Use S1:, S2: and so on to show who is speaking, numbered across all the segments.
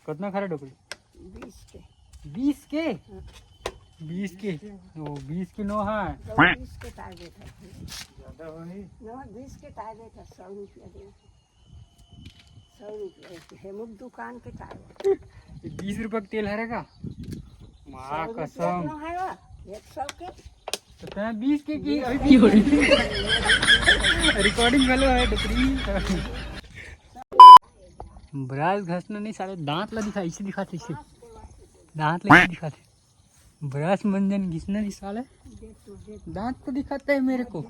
S1: कितना खरा डोकरी?
S2: 20 के।
S1: 20 के? 20 के? ओ 20 के नो है।
S2: 20 के तार देता है।
S1: ज़्यादा होगी।
S2: ना 20 के तार देता 100 रुपया दे। 100 रुपया हेमुक दुकान के तार।
S1: 20 रुपये का तेल हरेगा? माँ कसम।
S2: है 100 के।
S1: तो तैं 20 के की अभी रिकॉर्डिंग वाले है डोकरी। ब्रश घसना नहीं सारे दांत ला दिखा इसे दिखाते इसे दांत ला इसे दिखाते ब्रश मंजन घिसना नहीं साले दांत तो दिखाते है मेरे को।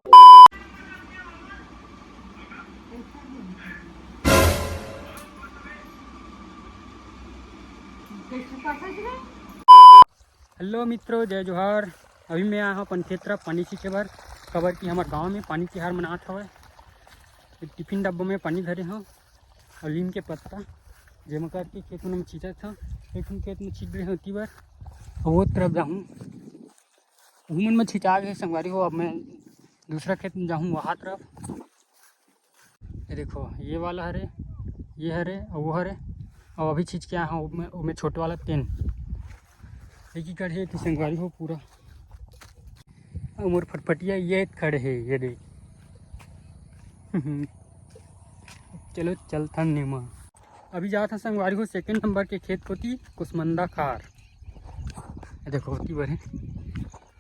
S1: हेलो मित्रों, जय जोहार। अभी मैं आया हूँ अपन क्षेत्र पानी सींचे बार खबर की हमारे गांव में पानी तिहार मनात हवे। टिफिन डब्बा में पानी धरे हूँ और नीम के पत्ता जमा करके खेत में छींचा था। एक खेत में छींच रहे होती बार वो तरफ जाऊँ घूमन में छिंचा गए संगवारी हो। अब मैं दूसरा खेत में जाऊँ वहाँ तरफ। ये देखो ये वाला हरे, ये हरे और वो हरे और अभी छींच के आया हूँ वो में छोटे वाला पेन एक ही खड़े कि संगवारी हो पूरा मोर फटफटिया ये खड़े है ये देख। चलो चलता नेमा अभी जा था संगवारी हो सेकंड नंबर के खेत होती कुसमंदा खार। देखो होती बड़े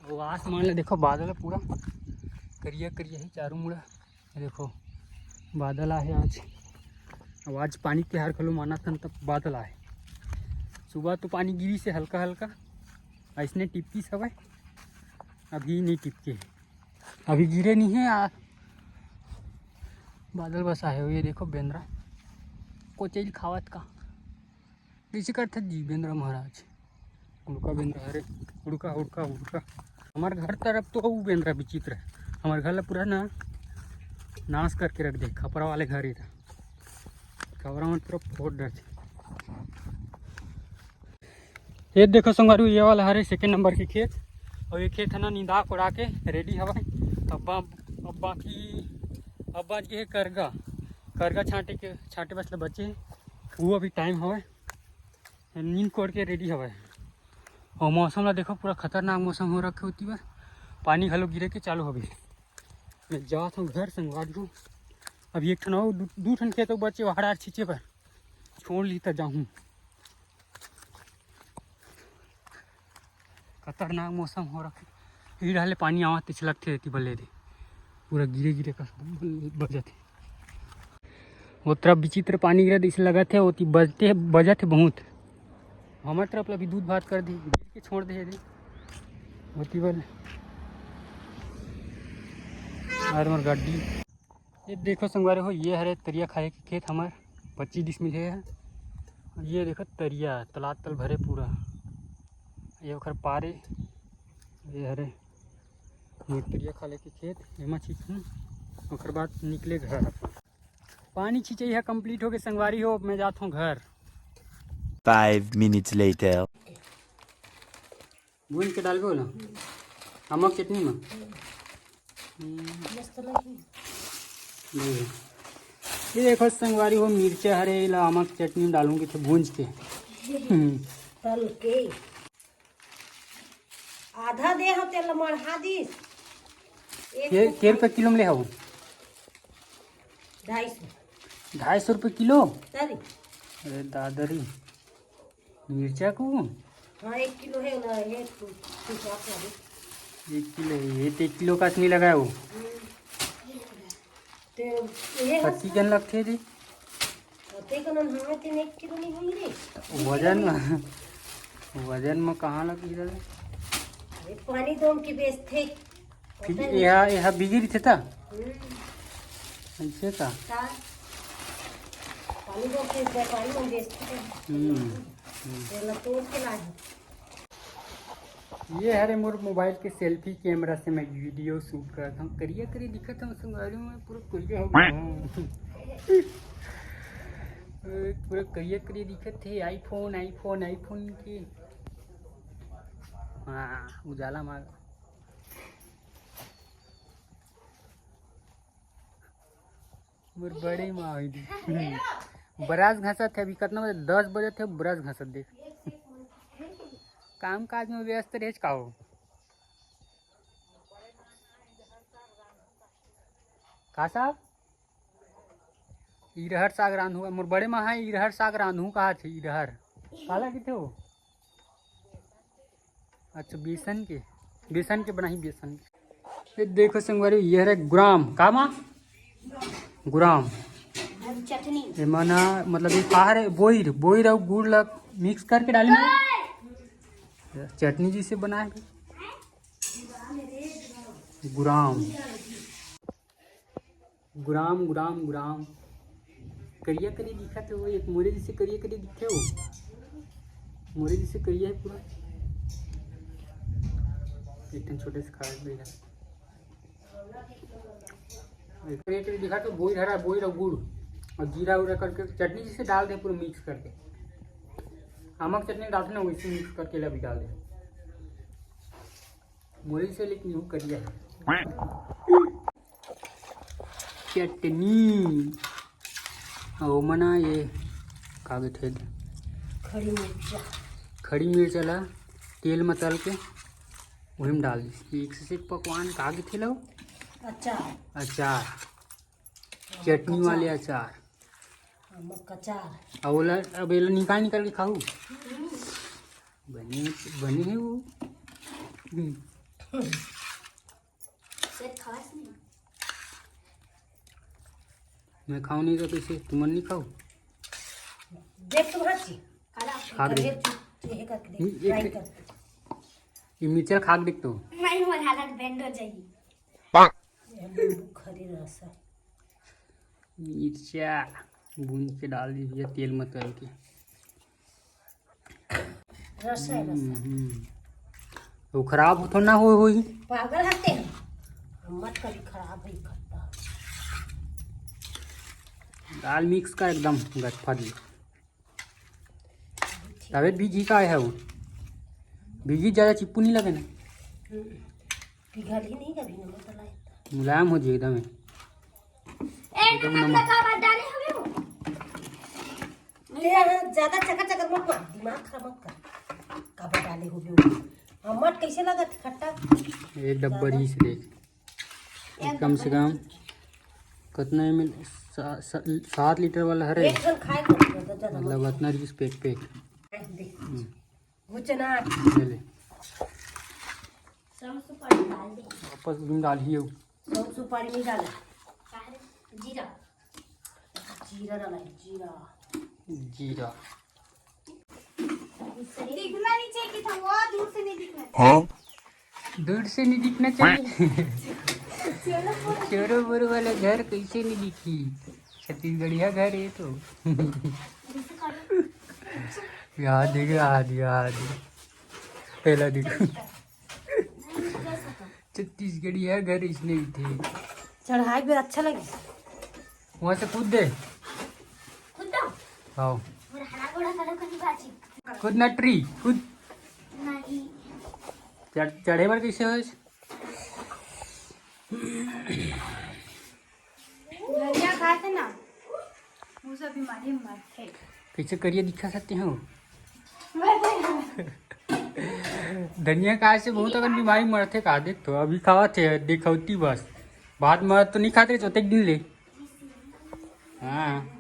S1: वो आसमान ले देखो बादल है पूरा करिया करिया है चारों मुड़ा। देखो बादल आए आज पानी तिहार खलो माना था तब बादल आए। सुबह तो पानी गिरी से हल्का हल्का ऐसने टिपकी सब है अभी नहीं टिपके अभी गिरे नहीं है बादल बस आए हो। ये देखो बेंद्रा कोचेल खावत का इसी करते जी बेंद्रा महाराज उड़का बेंद्रा हरे उड़का उड़का उड़का। हमारे घर तरफ तो वो बेंद्रा विचित्र है। हमारे घर पूरा ना नाश करके रख दे खपरा वाले घर ही था खपरा में पूरा फोड़ डरते। ये देखो संगवारी ये वाला हरे सेकंड नंबर के खेत और ये खेत है ना निंदा कोड़ा के रेडी हवा। अब बाकी है करगा छाटे बस बचे वो अभी टाइम हवा नींद कोड़ के रेडी हवा। और मौसम ला देखो पूरा खतरनाक मौसम हो रखे होती बस पानी घलो गिरे के चालू अभी। मैं जाता हूँ घर संगवारी हूँ अभी एक ठन दू ठन खेत बचे वहाड़ा छींचे पर छोड़ ली तो जाऊँ। खतरनाक मौसम हो रखे ही रहले पानी आवा लगते रहती बल्ले दे पूरा गिरे गिरे का बजत है। वो तरफ विचित्र पानी गिरा इसे लगा थे वो बजत है बहुत। हमारे तरफ अभी दूध भात कर दी गिर के छोड़ दे होती बल हमार गाड़ी। ये देखो संगवारे हो ये हरे तरिया खाए के खेत हमार 25 डिसमिल है। ये देखो तरिया तलाब तल भरे पूरा ये ओखर पारे ये हरे तरिया खाले के खेत एमा छींचूँ ओकर बाद निकले घर। पानी छींचे यह कंप्लीट हो गए संगवारी हो मैं जाता हूँ घर।
S3: 5 minutes later
S1: भून के डालबो ना नमक चटनी में ये देखो संगवारी हो मिर्चा हरे नमक चटनी में डालूंगी तो भूंज के
S2: तल के आधा दे हो तेल मढ़ा दी
S1: के रुपये किलो में ले हूँ 250 रुपये किलो।
S2: तरी
S1: अरे दादरी मिर्चा को
S2: हाँ 1 किलो है ना 1
S1: किलो ये 1 किलो का नहीं लगा वो
S2: ते ये
S1: 25 कन लगते जी
S2: ते कन हमें 1 किलो नहीं होई रे
S1: वजन में कहाँ लगी रहे
S2: अरे पानी दोम की बेचते
S1: फिर यह बिगिरी थे ता ऐसे का
S2: पानी दोम के पानी में बेचते तेल तोड़ के लाए।
S1: ये हरे मोर मोबाइल के सेल्फी कैमरा से मैं वीडियो शूट कर रहा हूँ करिए दिखा था संगवारी में पूरा करिया हो गया पूरा करिए दिखत थे आईफोन के हाँ उजाला मार मोर बड़े माँ ब्रश घसत है अभी कितना बजे 10 बजे थे ब्रश घसत देख काम काज में व्यस्त रहे का हो का साहब इरहर साग रांधू मोर बड़े महा इरहर साग रांधू कहा थे इरहर काला किथे हो अच्छा बेसन के बनाई बेसन के। ये देखो संगवारी ये है गुराम का माँ गुराम
S2: चटनी
S1: ये मना मतलब ये बाहर है बोईर और गुड़ लग मिक्स करके डालेंगे चटनी जिसे बनाए गुराम गुराम गुराम गुराम करिया करिए दिखा थे वो एक मोरे जिसे करिए करिए दिखे हो मोरे जिसे करिए है पूरा एकदम छोटे से खा भी है करिए करिए दिखा तो बोईर हरा बोईर और गुड़ और जीरा उरा करके चटनी जिसे डाल दे पूरा मिक्स करके नमक चटनी डालते ना वैसे मिक्स करके अभी डाल दे मोरी से लेकिन यूँ करिए चटनी ओ मना ये कागज थे खड़ी मिर्च ला तेल में तल के वही में डाल दी एक से एक पकवान कागज थे लो अचार चटनी वाले अचार अब ये निकाल के खाऊ बने है वो मैं खाऊं नहीं तो कैसे तुम नहीं खाओ खा देख ये मिर्चा खा देख तो मिर्चा भून के डाल दीजिए तेल में तल के तो खराब हो तो ना हो
S2: पागल हते मत कभी खराब ही करता
S1: दाल मिक्स का एकदम गट्ठा दी तबीयत भीजी का है वो भीजी ज़्यादा चिप्पू नहीं लगे ना
S2: पिघल ही नहीं कभी ना
S1: मुलायम हो जाए एकदम
S2: ज्यादा चका मत कर दिमाग खराब मत कर कब डाले हो मत कैसे लगा खट्टा
S1: ये डब्बरी से देख कम से कम कितना मिल 7 लीटर वाला है मतलब इतना रिस पैक ले ले वापस डालिए
S2: सुपारी नहीं डाला जीरा डाला
S1: जीरा
S4: दिखना नहीं चाहिए कि था वो दूर से नहीं दिखना
S1: दूर से नहीं दिखना चाहिए चोरो बोरो वाला घर कैसे नहीं दिखी छत्तीसगढ़िया घर है तो याद पहला देखो छत्तीसगढ़िया घर इसने भी थे
S2: चढ़ाई भी अच्छा लगे
S1: वहाँ से कूद दे हाँ खुद ना ट्री खुद चढ़े पर कैसे हो
S4: धनिया खाते ना वो सब बीमारी मरते
S1: कैसे करिए दिखा सकते हो धनिया खाए से बहुत अगर बीमारी मरते का देख तो अभी खावा थे देखौती बस बाद में तो नहीं खाते चौथे दिन ले हाँ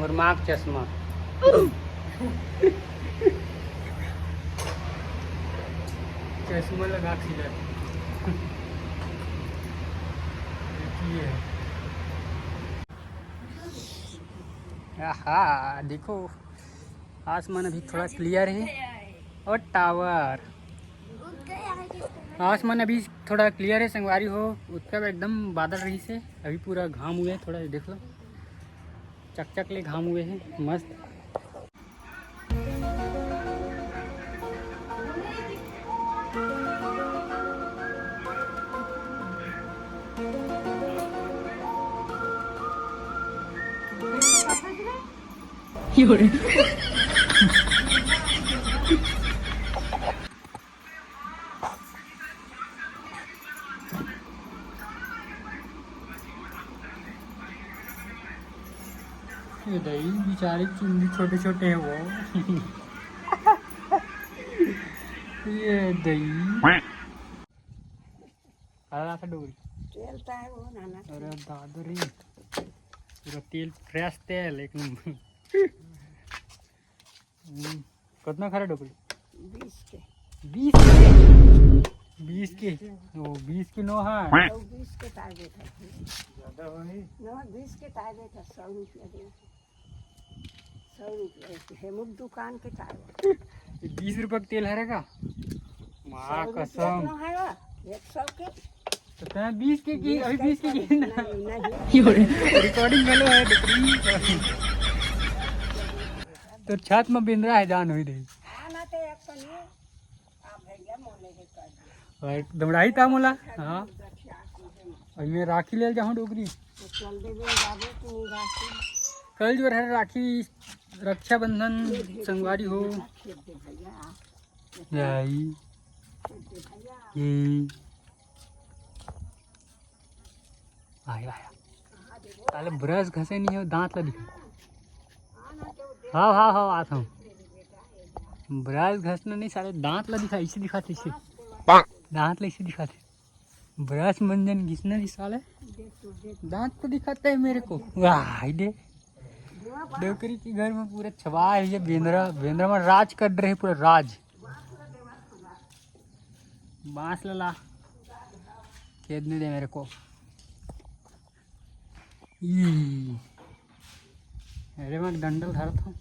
S1: और मार्क चश्मा चश्मा लगा सीधा हाँ देखो आसमान अभी थोड़ा क्लियर है और टावर आसमान अभी थोड़ा क्लियर है संगवारी हो उसका एकदम बादल रही से अभी पूरा घाम हुए थोड़ा देख लो चकचक ले घाम हुए हैं मस्त ये दही बेचारी चुंदी छोटे छोटे है वो। ये दही आला था डोरी
S2: चलता है वो नाना।
S1: अरे दादरी पूरा तेल फ्रेश तेल एक नंबर। कितना खरा डोरी?
S2: 20 के
S1: 20 के ओ 20 के नो है
S2: 20 के टारगेट है।
S1: ज्यादा होई
S2: ना 20 के टारगेट है। 100 रुपया दे 100 रुपया है मुझ दुकान के टारगेट।
S1: 20 रुपये का तेल हरेगा माँ कसम।
S2: 100 के
S1: तो तें 20 के की अभी 20 के की ना
S2: नहीं
S1: रिकॉर्डिंग में लो है तो छत में बिन रहा है जान हुई रही
S2: आना तो एक पनी आप भैया मोले के कर
S1: और दमड़ाई था मोला हाँ और मैं राखी ले जाऊँ डोगरी
S2: तो चल दे बाबू तू राखी
S1: कल जो है राखी रक्षाबंधन संगवारी हो
S2: खेत दे भैया
S1: यही
S2: खेत दे भैया
S1: ये आया आया साले ब्रश घसे नहीं हो दांत ला दिखा। हाँ हाँ हाँ आता हूँ ब्रश घसना नहीं साले दांत ला दिखा इसे दिखाते इसे दांत ला इसे दिखाते ब्रश मंजन घिसना नहीं साले दांत तो दिखाते है मेरे को वाह दे डोकरी के घर में पूरा छवा है ये बेंद्रा बेंद्रा में राज कर रहे पूरा राज बांस ला खेदने दे मेरे को। अरे मैं डंडल धरत हूँ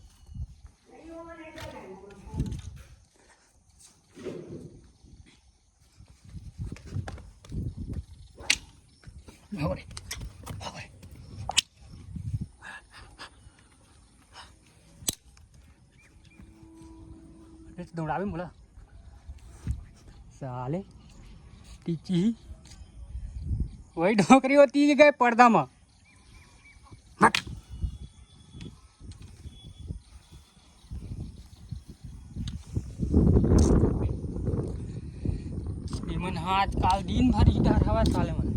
S1: दौड़ावे बोला साले टीची वही ढोकरी होती है गए पर्दा में मन हाथ काल दिन भर इधर हवा साले मन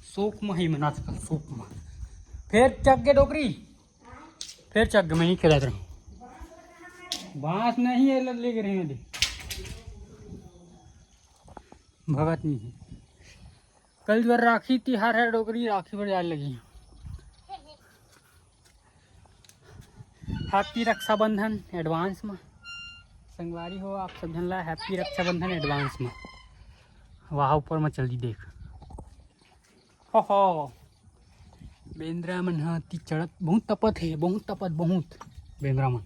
S1: शोक में ही मन आजकल शोक में फिर चक के डोकरी फिर चक में ही खेलत रहूं बांस नहीं है ले के रहे दे भगत नहीं है। कल जो राखी तिहार है डोकरी राखी पर जाने लगी हैप्पी रक्षाबंधन एडवांस में संगवारी हो आप सब जन ला हैप्पी रक्षाबंधन एडवांस में वहाँ ऊपर में चल दी देख हो बेंद्रा मन हाथी चढ़त बहुत तपत है बहुत बेंद्रा मन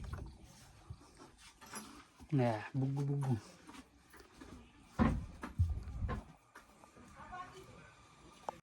S1: बुग्गू बुग्गू